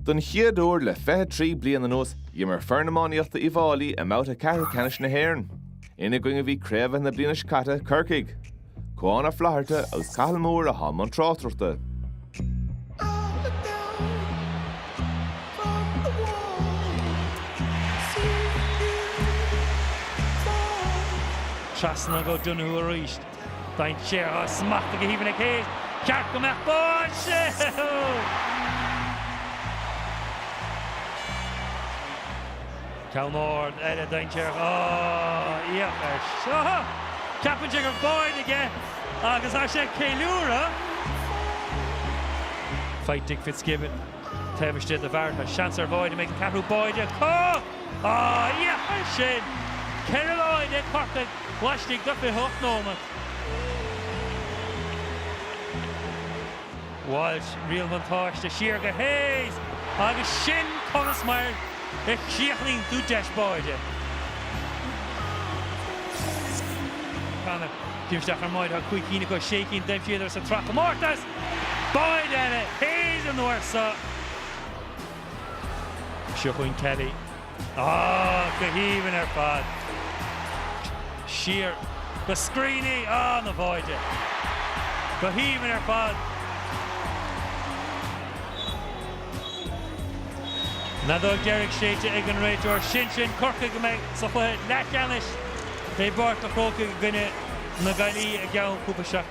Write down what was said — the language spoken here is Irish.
Don chiadúr le 23 bliain an nos, mar fearnamáníochta Uíbh Fhailí a mouta ceathair canis na hÉireann. Ina going a bhí Craobh na bliana scata Corcaigh. Cóána flaharta agus cailmór a ham an trátrachta. Trasna go dúnú a ríist. Daint sé a smachta go híomh na céad. Ceart go meach báil sé! Calmór, daint sé Capan sé go báid aige agus ar sé céiliúra. Fighting Fitzgibbon. Taimiste de bharta. Seans ar báid a make an cahrú báide. Sin! Caroline in Corcaigh, Washington got the hook moment. Walsh, real montage, the sheer go Hayes. Agus sin Conus Meyer, the Sheachling do dash boy. Kind of gives that her mind how quick he go shaking, then there's a track of Mortas. Boy, then it, Hayes in the worst. Shuffling Kelly. Caheven her fad. Sheer, the screeny, na voide. Caheven her fad. Nadog Derek Shade to Egan Rachel, Shinshin, Corcaigh meg, so for that Janish, they bought the Corcaigh Gunnet, Nagali, a gown, Cooper Shack.